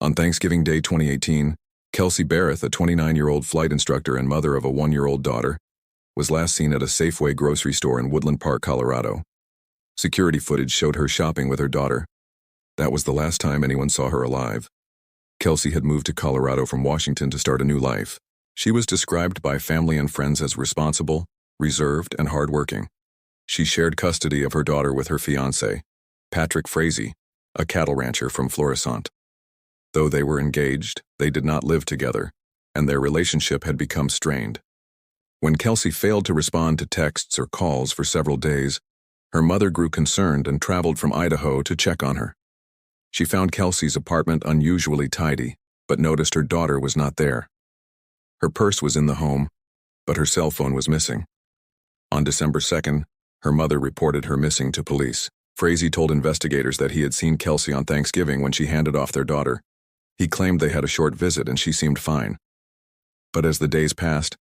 On Thanksgiving Day 2018, Kelsey Berreth, a 29-year-old flight instructor and mother of a 1-year-old daughter, was last seen at a Safeway grocery store in Woodland Park, Colorado. Security footage showed her shopping with her daughter. That was the last time anyone saw her alive. Kelsey had moved to Colorado from Washington to start a new life. She was described by family and friends as responsible, reserved, and hardworking. She shared custody of her daughter with her fiancé, Patrick Frazee, a cattle rancher from Florissant. Though they were engaged, they did not live together, and their relationship had become strained. When Kelsey failed to respond to texts or calls for several days, her mother grew concerned and traveled from Idaho to check on her. She found Kelsey's apartment unusually tidy, but noticed her daughter was not there. Her purse was in the home, but her cell phone was missing. On December 2nd, her mother reported her missing to police. Frazee told investigators that he had seen Kelsey on Thanksgiving when she handed off their daughter. He claimed they had a short visit and she seemed fine. But as the days passed,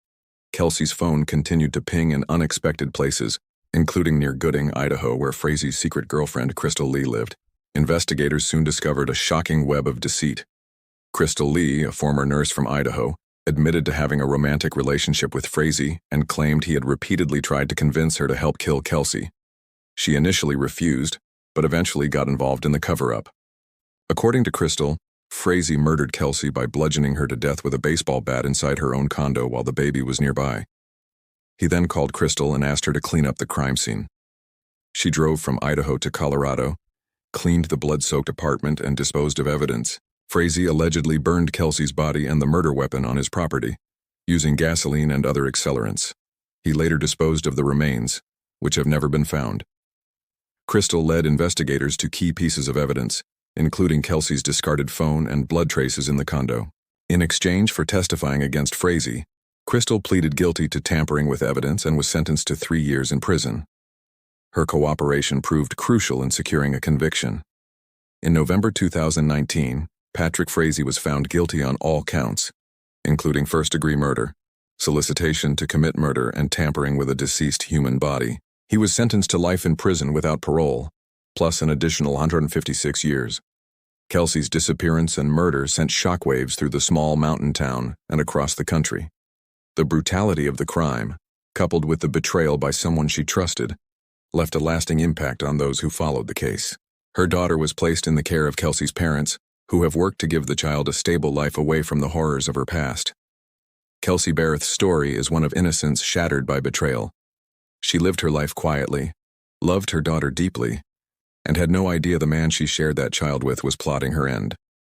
Kelsey's phone continued to ping in unexpected places, including near Gooding, Idaho, where Frazee's secret girlfriend, Crystal Lee, lived. Investigators soon discovered a shocking web of deceit. Crystal Lee, a former nurse from Idaho, admitted to having a romantic relationship with Frazee and claimed he had repeatedly tried to convince her to help kill Kelsey. She initially refused, but eventually got involved in the cover-up. According to Crystal, Frazee murdered Kelsey by bludgeoning her to death with a baseball bat inside her own condo while the baby was nearby. He then called Crystal and asked her to clean up the crime scene. She drove from Idaho to Colorado, cleaned the blood-soaked apartment, and disposed of evidence. Frazee allegedly burned Kelsey's body and the murder weapon on his property, using gasoline and other accelerants. He later disposed of the remains, which have never been found. Crystal led investigators to key pieces of evidence, including Kelsey's discarded phone and blood traces in the condo. In exchange for testifying against Frazee, Crystal pleaded guilty to tampering with evidence and was sentenced to 3 years in prison. Her cooperation proved crucial in securing a conviction. In November 2019, Patrick Frazee was found guilty on all counts, including first-degree murder, solicitation to commit murder, and tampering with a deceased human body. He was sentenced to life in prison without parole, plus an additional 156 years. Kelsey's disappearance and murder sent shockwaves through the small mountain town and across the country. The brutality of the crime, coupled with the betrayal by someone she trusted, left a lasting impact on those who followed the case. Her daughter was placed in the care of Kelsey's parents, who have worked to give the child a stable life away from the horrors of her past. Kelsey Berreth's story is one of innocence shattered by betrayal. She lived her life quietly, loved her daughter deeply, and had no idea the man she shared that child with was plotting her end.